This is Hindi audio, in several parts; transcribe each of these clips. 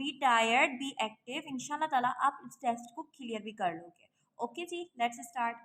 Be tired, be active. इंशाल्लाह ताला आप इस टेस्ट को क्लियर भी कर लोगे। ओके जी, लेट्स स्टार्ट।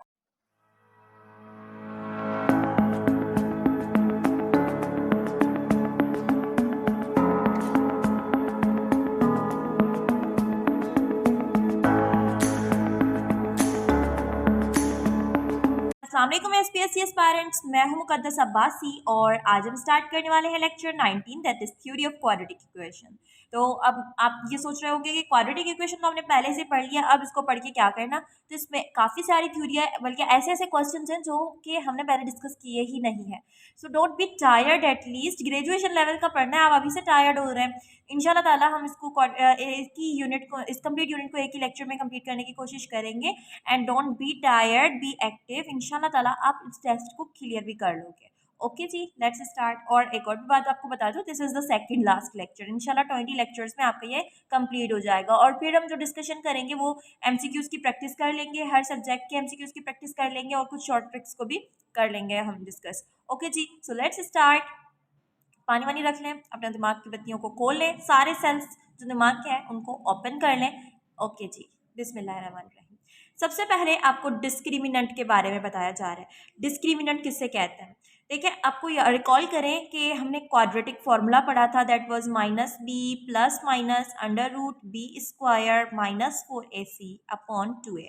अस्सलाम एसपीएससी एस्पायरेंट्स, मैं हूं मुकद्दस अब्बासी और आज हम स्टार्ट करने वाले हैं lecture 19 that is theory of quadratic equation. तो अब आप ये सोच रहे होंगे कि क्वाड्रेटिक इक्वेशन तो हमने पहले से पढ़ लिया, अब इसको पढ़ के क्या करना। तो इसमें काफ़ी सारी थ्योरी है, बल्कि ऐसे ऐसे क्वेश्चन हैं जो कि हमने पहले डिस्कस किए ही नहीं है। So don't be tired, at least graduation level का पढ़ना है, आप अभी से टायर्ड हो रहे हैं। इंशाल्लाह ताला हम इसको एक ही यूनिट को, इस कंप्लीट यूनिट को एक ही लेक्चर में कंप्लीट करने की कोशिश करेंगे। And don't be tired, be active. इंशाल्लाह ताला आप इस टेस्ट को क्लियर भी कर लोगे। ओके जी, लेट्स स्टार्ट। और एक और भी बात आपको बता दूं, this is the second last lecture. इंशाल्लाह 20 लेक्चर्स में आपका ये कंप्लीट हो जाएगा। और फिर हम जो डिस्कशन करेंगे वो एमसीक्यूज की प्रैक्टिस कर लेंगे, हर सब्जेक्ट के एमसीक्यूज की प्रैक्टिस कर लेंगे और कुछ शॉर्ट ट्रिक्स को भी कर लेंगे हम डिस्कस। ओके जी, सो लेट्स स्टार्ट। पानी वानी रख लें, अपने दिमाग की बत्तियों को खोल लें, सारे सेल्स जो दिमाग के हैं उनको ओपन कर लें। ओके जी, बिस्मिल्लाहिर्रहमानिर्रहीम। सबसे पहले आपको डिस्क्रिमिनेंट के बारे में बताया जा रहा है। डिस्क्रिमिनेंट किससे कहते हैं? देखिए, आपको रिकॉल करें कि हमने क्वाड्रेटिक फॉर्मूला पढ़ा था, that was minus B plus minus under root B square minus 4ac upon 2a।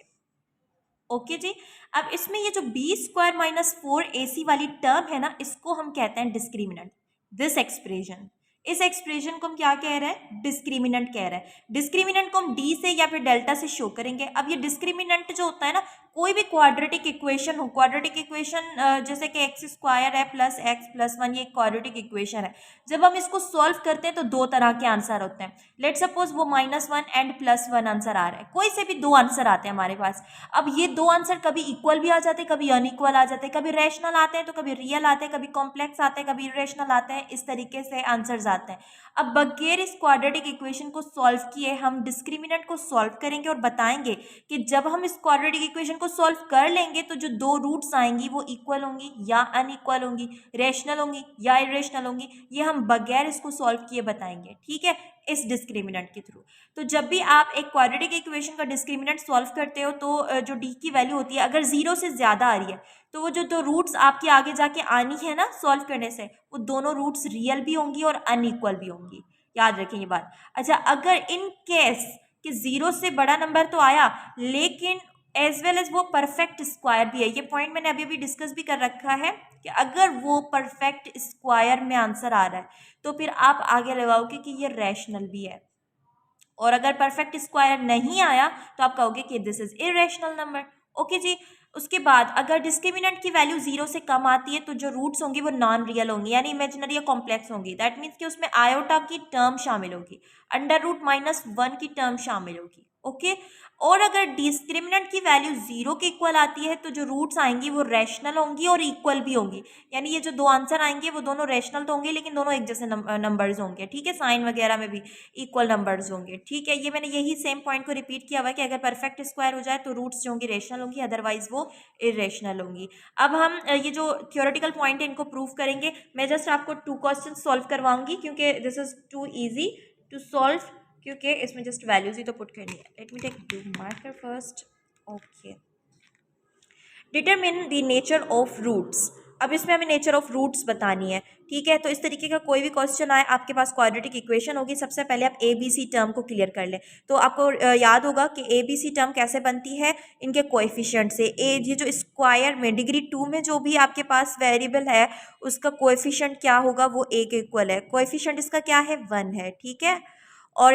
Okay जी, अब इसमें ये जो बी स्क्वायर माइनस 4ac वाली टर्म है ना, इसको हम कहते हैं डिस्क्रिमिनेंट। दिस एक्सप्रेशन, इस एक्सप्रेशन को हम क्या कह रहे हैं? डिस्क्रिमिनेंट कह रहे हैं। डिस्क्रिमिनेंट को हम डी से या फिर डेल्टा से शो करेंगे। अब ये डिस्क्रिमिनेंट जो होता है ना, कोई भी क्वाड्रेटिक इक्वेशन हो, क्वाड्रेटिक इक्वेशन जैसे कि एक्स स्क्वायर है प्लस एक्स प्लस 1, ये क्वाड्रेटिक इक्वेशन है। जब हम इसको सॉल्व करते हैं तो दो तरह के आंसर होते हैं। लेट सपोज वो -1 एंड +1 आंसर आ रहा है, कोई से भी दो आंसर आते हैं हमारे पास। अब ये दो आंसर कभी इक्वल भी आ जाते हैं, कभी अनइक्वल आ जाते हैं, कभी रैशनल आते हैं तो कभी रियल आते हैं, कभी कॉम्प्लेक्स आते हैं, कभी इरेशनल आते हैं। इस तरीके से आंसर्स आते हैं। अब बगैर इस क्वाड्रेटिक इक्वेशन को सॉल्व किए हम डिस्क्रिमिनेंट को सॉल्व करेंगे और बताएंगे कि जब हम इस क्वाड्रेटिक इक्वेशन को सॉल्व कर लेंगे तो जो दो रूट्स आएंगी वो इक्वल होंगी या अनइक्वल होंगी, रेशनल होंगी या इरेशनल होंगी। ये हम बगैर इसको सॉल्व किए बताएंगे, ठीक है, इस डिस्क्रिमिनेंट के थ्रू। तो जब भी आप एक क्वाड्रेटिक इक्वेशन का डिस्क्रिमिनेंट सॉल्व करते हो तो जो डी की वैल्यू होती है, अगर 0 से ज़्यादा आ रही है तो वो जो दो रूट्स आपके आगे जाके आनी है ना सॉल्व करने से, वो दोनों रूट्स रियल भी होंगी और अनइक्वल भी होंगी। याद रखें ये बात। अच्छा, अगर इन केस कि 0 से बड़ा नंबर तो आया लेकिन एज वेल एज वो परफेक्ट स्क्वायर भी है, ये पॉइंट मैंने अभी अभी डिस्कस भी कर रखा है कि अगर वो परफेक्ट स्क्वायर में आंसर आ रहा है तो फिर आप आगे लगाओगे कि ये रैशनल भी है। और अगर परफेक्ट स्क्वायर नहीं आया तो आप कहोगे कि this is irrational number. Okay जी। उसके बाद अगर डिस्क्रिमिनेंट की वैल्यू 0 से कम आती है तो जो रूट्स होंगी वो नॉन रियल होंगी, यानी इमेजिनरी या कॉम्प्लेक्स होंगी। दैट मीन्स कि उसमें आयोटा की टर्म शामिल होगी, अंडर रूट -1 की टर्म शामिल होगी। ओके। और अगर डिस्क्रिमिनेंट की वैल्यू 0 के इक्वल आती है तो जो रूट्स आएंगी वो रैशनल होंगी और इक्वल भी होंगी, यानी ये जो दो आंसर आएंगे वो दोनों रैशनल तो होंगे लेकिन दोनों एक जैसे नंबर्स होंगे, ठीक है, साइन वगैरह में भी इक्वल नंबर्स होंगे, ठीक है। ये मैंने यही सेम पॉइंट को रिपीट किया हुआ है कि अगर परफेक्ट स्क्वायर हो जाए तो रूट्स जो होंगी रेशनल होंगी, अदरवाइज वो इरेशनल होंगी। अब हम ये जो थियोरेटिकल पॉइंट है इनको प्रूव करेंगे। मैं जस्ट आपको 2 क्वेश्चन सॉल्व करवाऊंगी क्योंकि this is too easy to solve, क्योंकि इसमें जस्ट वैल्यूज ही तो पुट करनी है। Let me take blue marker first. Okay, determine the nature of roots. अब इसमें हमें नेचर ऑफ रूट्स बतानी है, ठीक है। तो इस तरीके का कोई भी क्वेश्चन आए, आपके पास क्वाड्रेटिक इक्वेशन होगी, सबसे पहले आप ए बी सी टर्म को क्लियर कर लें। तो आपको याद होगा कि ए बी सी टर्म कैसे बनती है, इनके कोएफिशिएंट से। ए ये जो स्क्वायर में डिग्री 2 में जो भी आपके पास वेरिएबल है उसका कोएफिशिएंट क्या होगा, वो ए के इक्वल है। कोएफिशिएंट इसका क्या है, 1 है, ठीक है। और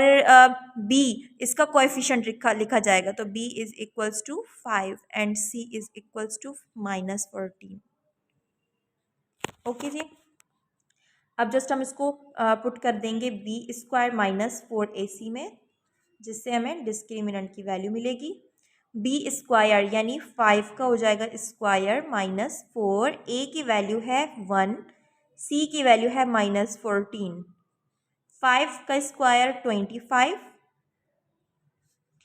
बी इसका कोएफिशिएंट लिखा जाएगा, तो b is equals to 5 and c is equals to -14। Okay जी। अब जस्ट हम इसको पुट कर देंगे बी स्क्वायर -4ac में, जिससे हमें डिस्क्रिमिनेंट की वैल्यू मिलेगी। बी स्क्वायर यानी 5 का हो जाएगा स्क्वायर -4, a की वैल्यू है 1, c की वैल्यू है -14। 5 का स्क्वायर 25,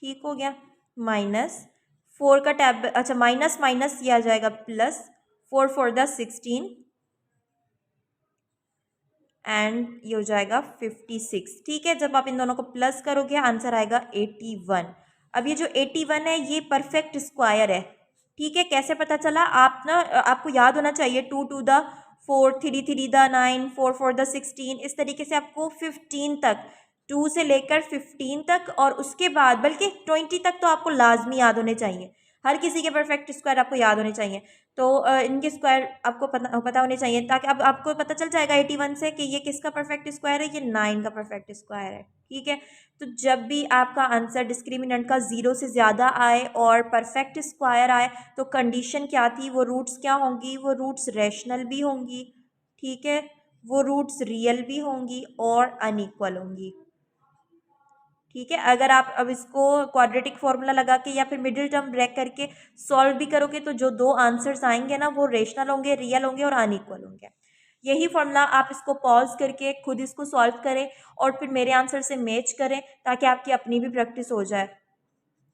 ठीक हो गया, -4 का टैब, अच्छा माइनस माइनस ये आ जाएगा प्लस, 4 4 द 16, एंड ये हो जाएगा 56। ठीक है, जब आप इन दोनों को प्लस करोगे आंसर आएगा 81। अब ये जो 81 है ये परफेक्ट स्क्वायर है। ठीक है, कैसे पता चला? आप ना आपको याद होना चाहिए 2 टू द 4, 3 3 द 9, 4 4 द 16, इस तरीके से आपको 15 तक, 2 से लेकर 15 तक और उसके बाद बल्कि 20 तक तो आपको लाजमी याद होने चाहिए। हर किसी के परफेक्ट स्क्वायर आपको याद होने चाहिए। तो इनके स्क्वायर आपको पता होने चाहिए, ताकि अब आपको पता चल जाएगा 81 से कि ये किसका परफेक्ट स्क्वायर है, ये 9 का परफेक्ट स्क्वायर है। ठीक है, तो जब भी आपका आंसर डिस्क्रिमिनेंट का 0 से ज़्यादा आए और परफेक्ट स्क्वायर आए तो कंडीशन क्या थी? वो रूट्स क्या होंगी? वो रूट्स रैशनल भी होंगी। ठीक है, वो रूट्स रियल भी होंगी और अनइक्वल होंगी। ठीक है, अगर आप अब इसको क्वाड्रेटिक फॉर्मूला लगा के या फिर मिडिल टर्म ब्रेक करके सॉल्व भी करोगे तो जो दो आंसर्स आएंगे ना वो रेशनल होंगे, रियल होंगे और अनइक्वल होंगे। यही फॉर्मूला आप इसको पॉज करके खुद इसको सॉल्व करें और फिर मेरे आंसर से मैच करें ताकि आपकी अपनी भी प्रैक्टिस हो जाए।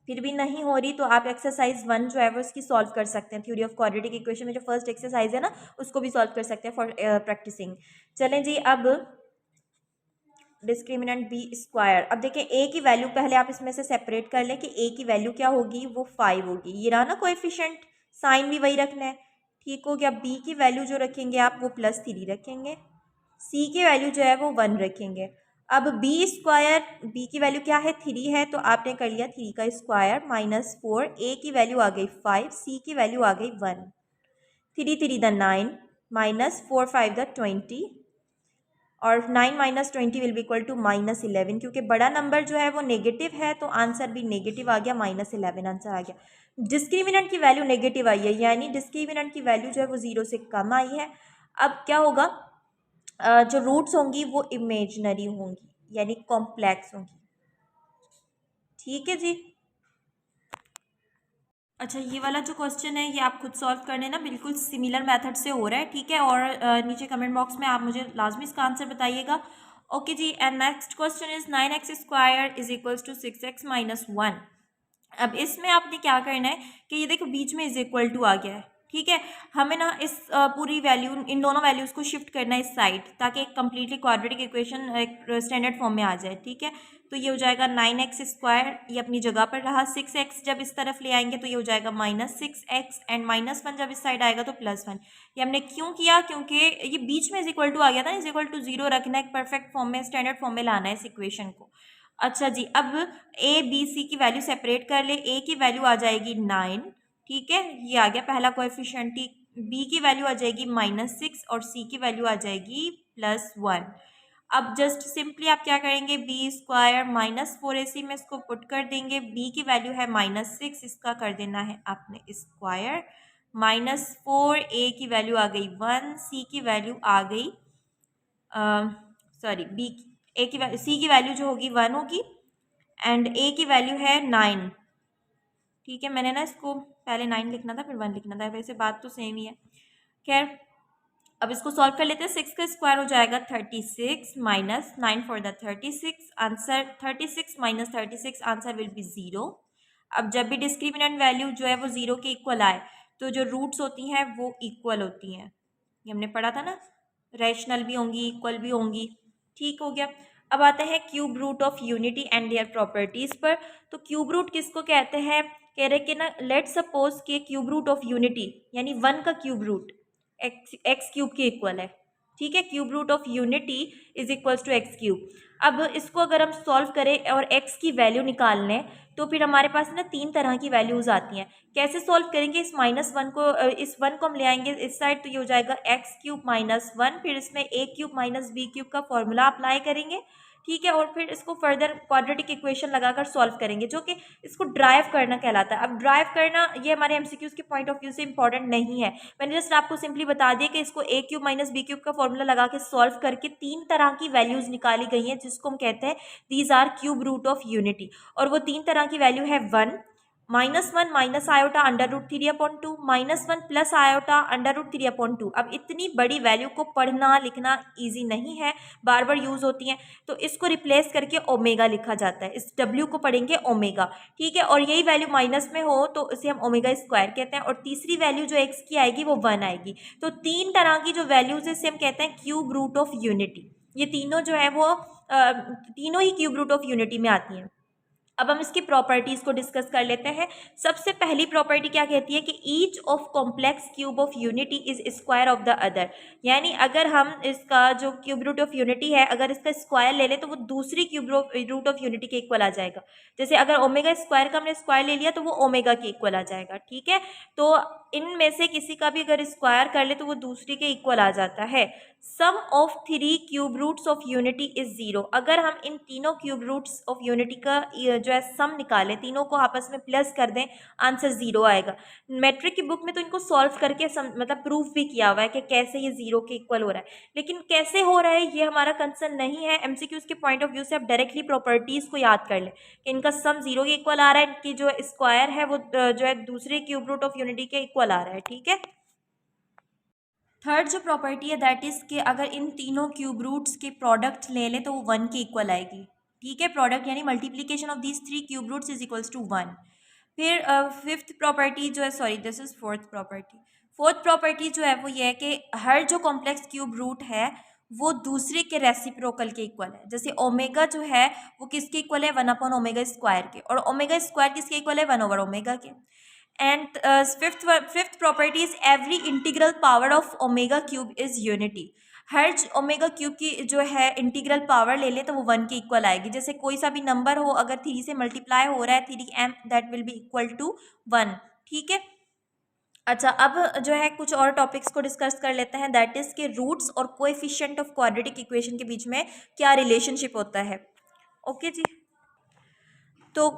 फिर भी नहीं हो रही तो आप एक्सरसाइज 1 जो है वो इसकी सॉल्व कर सकते हैं। थ्योरी ऑफ क्वाड्रेटिक इक्वेशन में जो फर्स्ट एक्सरसाइज है ना उसको भी सॉल्व कर सकते हैं फॉर प्रैक्टिसिंग। चलें जी, अब डिस्क्रिमिनेंट बी स्क्वायर। अब देखिए ए की वैल्यू पहले आप इसमें से सेपरेट कर लें कि ए की वैल्यू क्या होगी, वो 5 होगी। ये रहा ना कोएफिशिएंट, साइन भी वही रखना है। ठीक हो गया। बी की वैल्यू जो रखेंगे आप वो +3 रखेंगे। सी की वैल्यू जो है वो 1 रखेंगे। अब बी स्क्वायर, बी की वैल्यू क्या है, 3 है, तो आपने कर लिया 3 का स्क्वायर -4। ए की वैल्यू आ गई 5, सी की वैल्यू आ गई 1। 3 3 द 9 -4 5 द 20 और 9 - 20 विल बी इक्वल टू -11। क्योंकि बड़ा नंबर जो है वो नेगेटिव है तो आंसर भी नेगेटिव आ गया, -11 आंसर आ गया। डिस्क्रिमिनेंट की वैल्यू नेगेटिव आई है, यानी डिस्क्रिमिनेंट की वैल्यू जो है वो 0 से कम आई है। अब क्या होगा, जो रूट्स होंगी वो इमेजनरी होंगी यानी कॉम्प्लेक्स होंगी। ठीक है जी। अच्छा, ये वाला जो क्वेश्चन है ये आप खुद सॉल्व कर लेना, बिल्कुल सिमिलर मेथड से हो रहा है। ठीक है, और नीचे कमेंट बॉक्स में आप मुझे लाजमी इसका आंसर बताइएगा। ओके जी, and next question is 9x² is equals to 6x - 1। अब इसमें आपने क्या करना है कि ये देखो बीच में इज इक्वल टू आ गया है। ठीक है, हमें ना इस पूरी वैल्यू, इन दोनों वैल्यूज़ को शिफ्ट करना है इस साइड ताकि एक कम्प्लीटली क्वाड्रेटिक इक्वेशन एक स्टैंडर्ड फॉर्म में आ जाए। ठीक है, तो ये हो जाएगा 9x², ये अपनी जगह पर रहा। 6x जब इस तरफ ले आएंगे तो ये हो जाएगा -6x एंड -1 जब इस साइड आएगा तो +1। ये हमने क्यों किया? क्योंकि ये बीच में इज इक्वल टू आ गया था, इज इक्वल टू 0 रखना है, एक परफेक्ट फॉर्म में, स्टैंडर्ड फॉर्म में लाना है इस इक्वेशन को। अच्छा जी, अब ए बी सी की वैल्यू सेपरेट कर ले। ए की वैल्यू आ जाएगी 9। ठीक है, ये आ गया पहला कोएफिशिएंट। बी की वैल्यू आ जाएगी -6 और सी की वैल्यू आ जाएगी +1। अब जस्ट सिंपली आप क्या करेंगे, b² -4ac में इसको पुट कर देंगे। b की वैल्यू है -6, इसका कर देना है आपने स्क्वायर। -4, a की वैल्यू आ गई 1, c की वैल्यू आ गई सॉरी बी ए की वैल्यू, सी की वैल्यू जो होगी 1 होगी एंड ए की वैल्यू है 9। ठीक है, मैंने ना इसको पहले 9 लिखना था फिर 1 लिखना था, वैसे बात तो सेम ही है। खैर, अब इसको सॉल्व कर लेते हैं। 6 का स्क्वायर हो जाएगा 36 -9 for the 36 answer, 36 - 36 answer will be 0। अब जब भी डिस्क्रिमिनेंट वैल्यू जो है वो 0 के इक्वल आए तो जो रूट्स होती हैं वो इक्वल होती हैं। ये हमने पढ़ा था ना, रैशनल भी होंगी, इक्वल भी होंगी। ठीक हो गया। अब आते हैं cube root of unity and their properties पर। तो क्यूब रूट किसको कहते हैं? कह रहे कि ना, लेट सपोज के क्यूब रूट ऑफ यूनिटी यानी 1 का क्यूब रूट एक्स क्यूब के इक्वल है। ठीक है, cube root of unity is equals to x3। अब इसको अगर हम सॉल्व करें और x की वैल्यू निकाल लें तो फिर हमारे पास ना 3 तरह की वैल्यूज आती हैं। कैसे सॉल्व करेंगे? इस -1 को, इस 1 को हम ले आएंगे इस साइड तो ये हो जाएगा x³ - 1, फिर इसमें a³ - b³ का फॉर्मूला अप्लाई करेंगे। ठीक है, और फिर इसको फर्दर क्वाड्रेटिक इक्वेशन लगाकर सॉल्व करेंगे, जो कि इसको ड्राइव करना कहलाता है। अब ड्राइव करना ये हमारे एमसीक्यूज के पॉइंट ऑफ व्यू से इंपॉर्टेंट नहीं है, मैंने जस्ट आपको सिंपली बता दिया कि इसको a³ - b³ का फॉर्मूला लगा के सॉल्व करके 3 तरह की वैल्यूज निकाली गई हैं जिसको हम कहते हैं these are cube root of unity. और वो 3 तरह की वैल्यू है 1 -1 माइनस आयोटा √3/2 -1 प्लस आयोटा √3/2। अब इतनी बड़ी वैल्यू को पढ़ना लिखना ईजी नहीं है, बार बार यूज होती हैं, तो इसको रिप्लेस करके ओमेगा लिखा जाता है। इस w को पढ़ेंगे ओमेगा। ठीक है, और यही वैल्यू माइनस में हो तो इसे हम ओमेगा स्क्वायर कहते हैं। और तीसरी वैल्यू जो x की आएगी वो 1 आएगी। तो 3 तरह की जो वैल्यूज है इसे हम कहते हैं क्यूब रूट ऑफ यूनिटी। ये तीनों जो है वो तीनों ही क्यूब रूट ऑफ यूनिटी में आती हैं। अब हम इसकी प्रॉपर्टीज को डिस्कस कर लेते हैं। सबसे पहली प्रॉपर्टी क्या कहती है कि each of complex cube of unity is square of the other, यानी अगर हम इसका जो क्यूब रूट ऑफ यूनिटी है अगर इसका स्क्वायर ले लें तो वो दूसरी क्यूब रूट ऑफ यूनिटी के इक्वल आ जाएगा। जैसे अगर ओमेगा स्क्वायर का हमने स्क्वायर ले लिया तो वो ओमेगा के इक्वल आ जाएगा। ठीक है, तो इनमें से किसी का भी अगर स्क्वायर कर ले तो वो दूसरी के इक्वल आ जाता है। Sum of three cube roots of unity is zero, अगर हम इन तीनों क्यूब रूट्स ऑफ यूनिटी का जो है सम निकालें, तीनों को आपस में प्लस कर दें, आंसर जीरो आएगा। मैट्रिक की बुक में तो इनको सॉल्व करके मतलब प्रूफ भी किया हुआ है कि कैसे ये जीरो के इक्वल हो रहा है, लेकिन कैसे हो रहा है ये हमारा कंसर्न नहीं है। एमसीक्यूज के पॉइंट ऑफ व्यू से आप डायरेक्टली प्रॉपर्टीज को याद कर लें कि इनका सम जीरो के इक्वल आ रहा है, इनकी जो स्क्वायर है वो जो है दूसरे क्यूब रूट ऑफ यूनिटी के इक्वल आ रहा है। ठीक है, थर्ड जो प्रॉपर्टी है दैट इज कि अगर इन तीनों क्यूब रूट्स के प्रोडक्ट ले लें तो वो वन के इक्वल आएगी। ठीक है, प्रोडक्ट यानी multiplication of these three cube roots is equals to one. फिर फिफ्थ प्रॉपर्टी जो है, sorry this is fourth property जो है वो ये है कि हर जो कॉम्प्लेक्स क्यूब रूट है वो दूसरे के रेसिप्रोकल के इक्वल है। जैसे ओमेगा जो है वो किसके इक्वल है, वन अपॉन ओमेगा स्क्वायर के, और ओमेगा स्क्वायर किसके इक्वल है, वन ओवर ओमेगा के। And fifth property is every integral power of omega cube is unity, her omega cube की जो है इंटीग्रल पावर ले ले तो वो वन के इक्वल आएगी। जैसे कोई सा भी नंबर हो अगर थ्री से मल्टीप्लाई हो रहा है, 3m that will be equal to one. ठीक है, अच्छा अब जो है कुछ और टॉपिक्स को डिस्कस कर लेते हैं, दैट इज के रूट्स और कोएफिशिएंट ऑफ क्वाड्रेटिक इक्वेशन के बीच में क्या रिलेशनशिप होता है। ओके जी, तो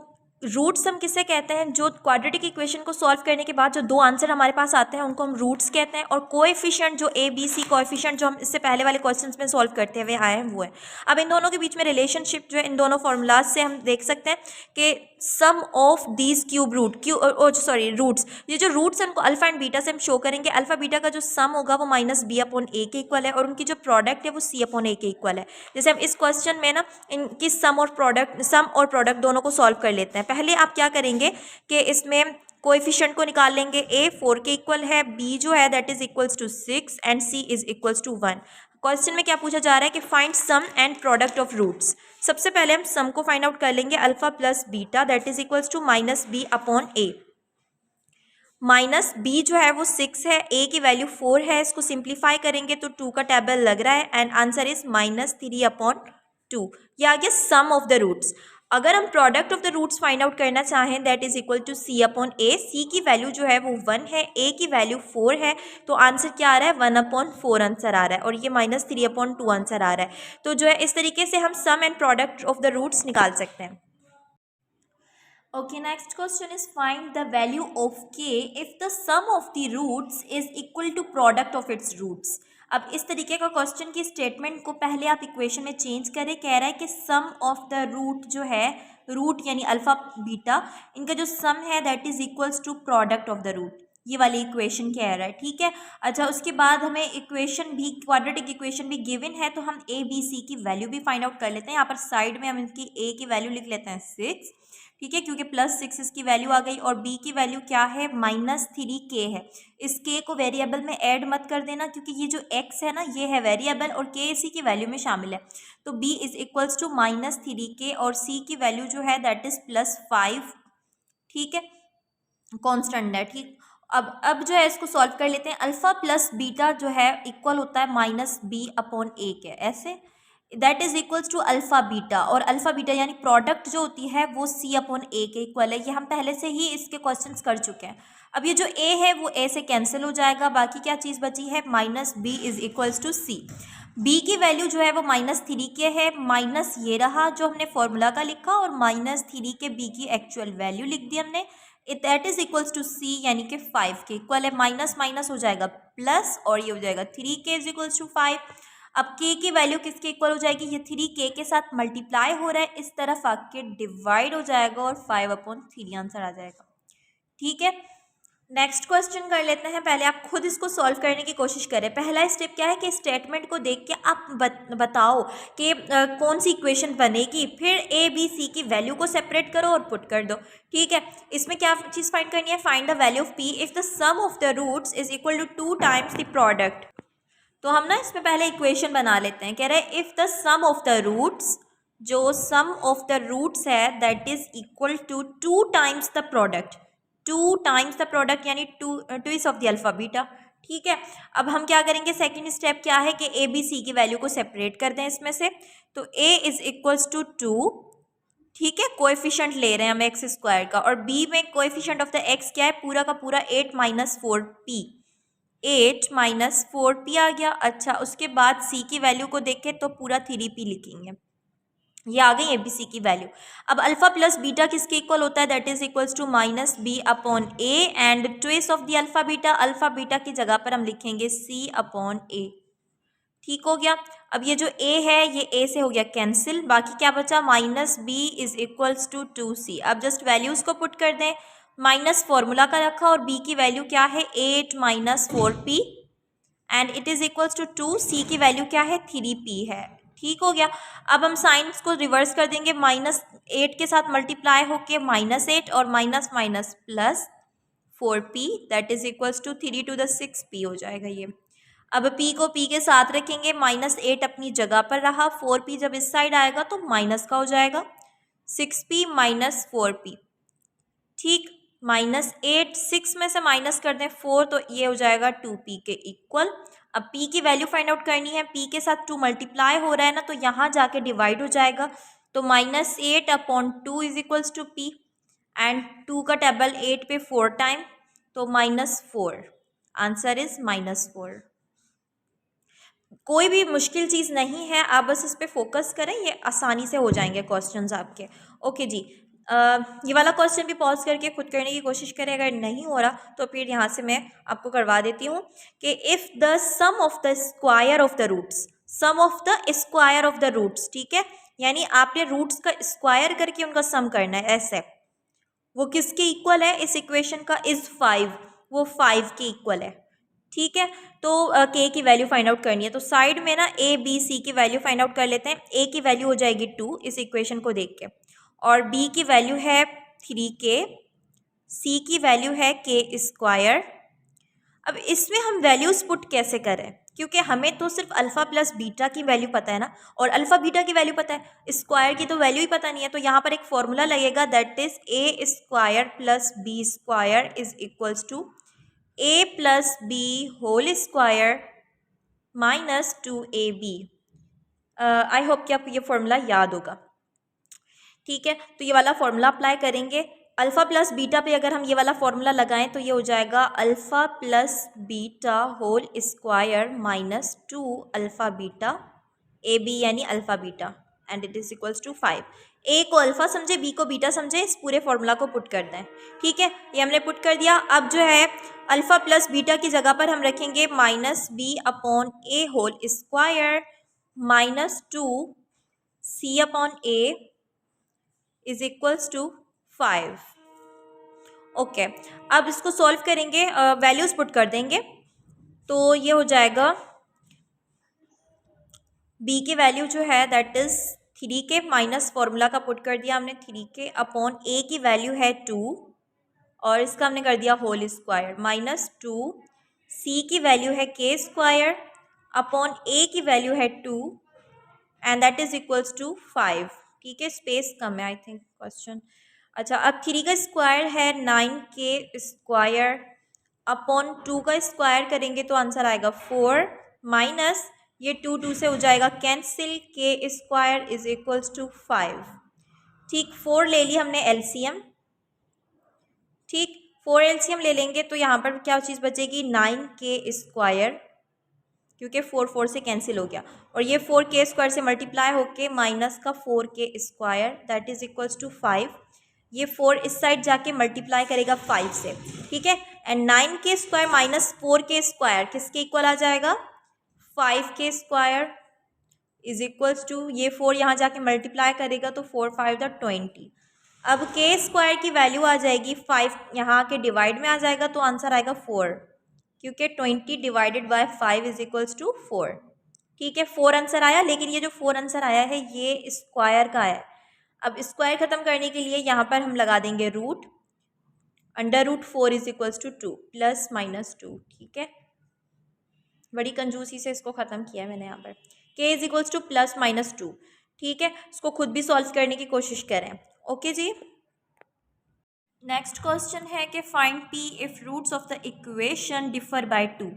रूट्स हम किसे कहते हैं, जो क्वाड्रेटिक इक्वेशन को सॉल्व करने के बाद जो दो आंसर हमारे पास आते हैं उनको हम रूट्स कहते हैं, और कोएफिशिएंट जो ए बी सी कोएफिशिएंट जो हम इससे पहले वाले क्वेश्चंस में सॉल्व करते हुए आए हैं वो है। अब इन दोनों के बीच में रिलेशनशिप जो है इन दोनों फॉर्मूलाज से हम देख सकते हैं कि सम ऑफ दीज क्यूब रूट्स, ये जो रूट्स हैं उनको अल्फा एंड बीटा से हम शो करेंगे। अल्फा बीटा का जो सम होगा वो माइनस बी अपॉन ए के इक्वल है, और उनकी जो प्रोडक्ट है वो सी अपॉन ए के इक्वल है। जैसे हम इस क्वेश्चन में ना इनकी सम और प्रोडक्ट दोनों को सॉल्व कर लेते हैं। पहले आप क्या करेंगे कि इसमें कोएफिशिएंट को निकाल लेंगे, ए 4 के इक्वल है, बी जो है that is equals to 6 and c is equals to 1। Question में क्या पूछा जा रहा है कि find sum and product of roots. सबसे पहले हम सम को फाइंड आउट कर लेंगे, alpha plus beta that is equals to minus b upon a. Minus b जो है वो 6 है, ए की वैल्यू 4 है, इसको सिंप्लीफाई करेंगे तो 2 का टेबल लग रहा है and answer is minus 3 upon 2। ये आ गया सम ऑफ द रूट्स। अगर हम product of the roots find out करना चाहें that is equal to C upon A, C की वैल्यू जो है वो 1 है, ए की वैल्यू 4 है, तो आंसर क्या आ रहा है 1 अपॉन 4 आंसर आ रहा है, और ये माइनस 3 अपॉन 2 आंसर आ रहा है। तो जो है इस तरीके से हम sum and product of the roots निकाल सकते हैं। Okay, next question is find the value of k if the sum of the roots is equal to product of its roots। अब इस तरीके का क्वेश्चन की स्टेटमेंट को पहले आप इक्वेशन में चेंज करें। कह रहा है कि सम ऑफ द रूट जो है, रूट यानी अल्फा बीटा, इनका जो सम है that is equals to product of the root, ये वाली इक्वेशन कह रहा है। ठीक है, अच्छा उसके बाद हमें इक्वेशन भी, क्वाड्रेटिक इक्वेशन भी गिवन है, तो हम ए बी सी की वैल्यू भी फाइंड आउट कर लेते हैं। यहाँ पर साइड में हम इनकी ए की वैल्यू लिख लेते हैं 6, ठीक है, क्योंकि प्लस 6 इसकी वैल्यू आ गई, और बी की वैल्यू क्या है, माइनस 3 के है। इस के को वेरिएबल में ऐड मत कर देना क्योंकि ये जो एक्स है ना ये है वेरिएबल और के इसी की वैल्यू में शामिल है। तो b is equals to minus 3 k, और सी की वैल्यू जो है दैट इज प्लस 5। ठीक है, कॉन्स्टेंट है। ठीक, अब जो है इसको सॉल्व कर लेते हैं। अल्फा प्लस बीटा जो है इक्वल होता है माइनस बी अपॉन ए के, ऐसे that is equals to alpha beta, और अल्फा बीटा यानी प्रोडक्ट जो होती है वो सी अपॉन ए के इक्वल है। ये हम पहले से ही इसके क्वेश्चंस कर चुके हैं। अब ये जो ए है वो ए से कैंसिल हो जाएगा, बाकी क्या चीज़ बची है, minus b is equals to c. B की वैल्यू जो है वो माइनस 3 के है, माइनस ये रहा जो हमने फॉर्मूला का लिखा, और माइनस 3 के बी की एक्चुअल वैल्यू लिख दी हमने, दैट इज इक्वल्स टू सी यानी कि 5 के इक्वल है। माइनस माइनस हो जाएगा प्लस, और ये हो जाएगा 3 के इज इक्वल्स टू 5। अब k की वैल्यू किसके इक्वल हो जाएगी, ये 3k के साथ मल्टीप्लाई हो रहा है, इस तरफ आके डिवाइड हो जाएगा और 5 अपॉन 3 आंसर आ जाएगा। ठीक है, नेक्स्ट क्वेश्चन कर लेते हैं। पहले आप खुद इसको सॉल्व करने की कोशिश करें। पहला स्टेप क्या है कि स्टेटमेंट को देख के आप बताओ कि कौन सी इक्वेशन बनेगी, फिर ए बी सी की वैल्यू को सेपरेट करो और पुट कर दो। ठीक है, इसमें क्या चीज़ फाइंड करनी है, find the value of p if the sum of the roots is equal to 2 times the product. तो हम ना इसमें पहले इक्वेशन बना लेते हैं। कह रहे हैं if the sum of the roots, जो सम ऑफ द रूट्स है that is equal to 2 times the product, 2 times the product यानी twice of the alpha beta. ठीक है, अब हम क्या करेंगे, सेकंड स्टेप क्या है कि ए बी सी की वैल्यू को सेपरेट कर दें इसमें से। तो ए इज इक्वल्स टू 2, ठीक है, कोएफिशिएंट ले रहे हैं हम एक्स स्क्वायर का, और बी में कोएफिशिएंट ऑफ द एक्स क्या है, पूरा का पूरा 8 माइनस 4p, 8 माइनस 4p आ गया। अच्छा, उसके बाद c की वैल्यू को देखें तो पूरा 3p लिखेंगे, ये आ गई एबीसी की वैल्यू। अब अल्फा प्लस बीटा किसके इक्वल होता है, that is equals to minus b upon a, and twice of the alpha beta की जगह पर हम लिखेंगे सी अपॉन ए। ठीक हो गया। अब ये जो a है ये a से हो गया कैंसिल, बाकी क्या बचा, minus b is equals to 2c। अब जस्ट वैल्यूज को पुट कर दें, माइनस फॉर्मूला का रखा और b की वैल्यू क्या है 8 minus 4p, and it is equals to 2, c की वैल्यू क्या है 3p है। ठीक हो गया। अब हम साइंस को रिवर्स कर देंगे, माइनस 8 के साथ मल्टीप्लाई होके -8 और minus minus plus 4p that is equals to 3 to the 6p हो जाएगा ये। अब p को p के साथ रखेंगे, -8 अपनी जगह पर रहा, 4p जब इस साइड आएगा तो माइनस का हो जाएगा 6p माइनस 4p। ठीक, -8, 6 में से माइनस कर दें 4 तो ये हो जाएगा 2p के इक्वल। अब p की वैल्यू फाइंड आउट करनी है, p के साथ 2 मल्टीप्लाई हो रहा है ना, तो यहाँ जाके डिवाइड हो जाएगा, तो -8 upon 2 is equals to p, and 2 का टेबल 8 पे 4 टाइम, तो -4, आंसर इज -4। कोई भी मुश्किल चीज़ नहीं है, आप बस इस पर फोकस करें, ये आसानी से हो जाएंगे क्वेश्चंस आपके। ओके जी, ये वाला क्वेश्चन भी पॉज करके खुद करने की कोशिश करें, अगर नहीं हो रहा तो फिर यहाँ से मैं आपको करवा देती हूँ कि if the sum of the square of the roots, sum of the square of the roots, ठीक है, यानी आपने रूट्स का स्क्वायर करके उनका सम करना है, ऐसे वो किसके इक्वल है इस इक्वेशन का, इज 5, वो 5 के इक्वल है। ठीक है, तो के की वैल्यू फाइंड आउट करनी है, तो साइड में ना ए बी सी की वैल्यू फाइंड आउट कर लेते हैं। ए की वैल्यू हो जाएगी 2 इस इक्वेशन को देख के, और बी की वैल्यू है 3k, सी की वैल्यू है के स्क्वायर। अब इसमें हम वैल्यूज पुट कैसे करें, क्योंकि हमें तो सिर्फ अल्फा प्लस बीटा की वैल्यू पता है ना, और अल्फा बीटा की वैल्यू पता है, स्क्वायर की तो वैल्यू ही पता नहीं है। तो यहाँ पर एक फॉर्मूला लगेगा, that is a square plus b square is equals to a plus b whole square minus 2ab। I hope कि आपको ये फॉर्मूला याद होगा। ठीक है, तो ये वाला फॉर्मूला अप्लाई करेंगे, अल्फ़ा प्लस बीटा पे अगर हम ये वाला फॉर्मूला लगाएं तो ये हो जाएगा alpha plus beta whole square minus 2 alpha beta A B यानी alpha beta, and it is equals to 5। A को अल्फ़ा समझे, बी को बीटा समझे, इस पूरे फॉर्मूला को पुट कर दें। ठीक है, ये हमने पुट कर दिया। अब जो है अल्फ़ा प्लस बीटा की जगह पर हम रखेंगे minus b upon a whole square minus 2 c upon a is equals to 5। Okay, अब इसको सॉल्व करेंगे, वैल्यूज पुट कर देंगे, तो ये हो जाएगा b की वैल्यू जो है that is 3k, minus formula का पुट कर दिया हमने 3k अपॉन a की वैल्यू है 2 और इसका हमने कर दिया होल स्क्वायर माइनस 2, c की वैल्यू है k स्क्वायर अपॉन a की वैल्यू है 2 and that is equals to 5। ठीक है, स्पेस कम है आई थिंक क्वेश्चन। अच्छा, अब 3 का स्क्वायर है 9k स्क्वायर अपॉन 2 का स्क्वायर करेंगे तो आंसर आएगा 4, माइनस ये 2 से हो जाएगा कैंसिल, के स्क्वायर इज इक्वल्स टू 5। ठीक, 4 ले लिया हमने एलसीएम। ठीक, 4 एलसीएम ले लेंगे तो यहाँ पर क्या चीज़ बचेगी 9k स्क्वायर, क्योंकि 4 से कैंसिल हो गया, और ये 4k स्क्वायर से मल्टीप्लाई होके माइनस का 4k square that is equals to 5। ये 4 इस साइड जाके मल्टीप्लाई करेगा 5 से। ठीक है, and 9k square minus 4k square किसके इक्वल आ जाएगा 5k square is equals to, ये 4 यहाँ जाके मल्टीप्लाई करेगा तो 4 5 20। अब k स्क्वायर की वैल्यू आ जाएगी 5, यहाँ के डिवाइड में आ जाएगा तो आंसर आएगा 4, क्योंकि 20 divided by 5 is equals to 4। ठीक है, 4 आंसर आया, लेकिन ये जो 4 आंसर आया है ये स्क्वायर का है। अब स्क्वायर खत्म करने के लिए यहाँ पर हम लगा देंगे root, under root 4 is equals to 2 plus minus 2। ठीक है, बड़ी कंजूसी से इसको ख़त्म किया है मैंने यहाँ पर। k is equals two plus minus 2। ठीक है, इसको खुद भी सॉल्व करने की कोशिश करें। ओके जी। नेक्स्ट क्वेश्चन है कि find p if roots of the equation differ by 2।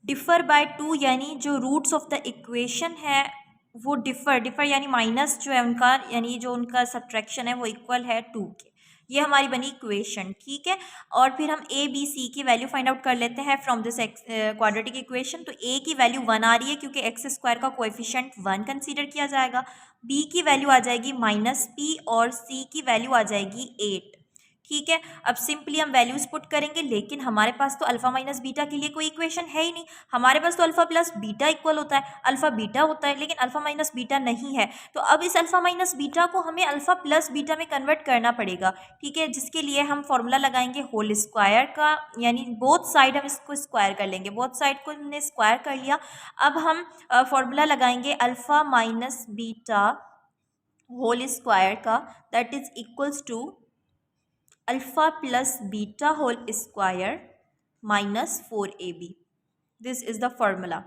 Differ by 2 यानी जो रूट्स ऑफ द इक्वेशन है वो डिफर यानी माइनस जो है उनका, यानी जो उनका सब्ट्रैक्शन है वो इक्वल है 2 के। ये हमारी बनी इक्वेशन। ठीक है, और फिर हम a b c की वैल्यू फाइंड आउट कर लेते हैं फ्रॉम दिस क्वाड्रेटिक इक्वेशन। तो a की वैल्यू 1 आ रही है क्योंकि एक्स स्क्वायर का कोएफिशिएंट 1 कंसीडर किया जाएगा। b की वैल्यू आ जाएगी -p और c की वैल्यू आ जाएगी 8। ठीक है, अब सिंपली हम वैल्यूज पुट करेंगे, लेकिन हमारे पास तो अल्फा माइनस बीटा के लिए कोई इक्वेशन है ही नहीं। हमारे पास तो अल्फा प्लस बीटा इक्वल होता है, अल्फा बीटा होता है, लेकिन अल्फा माइनस बीटा नहीं है। तो अब इस अल्फा माइनस बीटा को हमें अल्फा प्लस बीटा में कन्वर्ट करना पड़ेगा। ठीक है, जिसके लिए हम फॉर्मूला लगाएंगे होल स्क्वायर का, यानी बोथ साइड हम इसको स्क्वायर कर लेंगे। बोथ साइड को हमने स्क्वायर कर लिया। अब हम फॉर्मूला लगाएंगे alpha minus beta whole square का, that is equals to alpha plus beta whole square -4ab। This is the formula.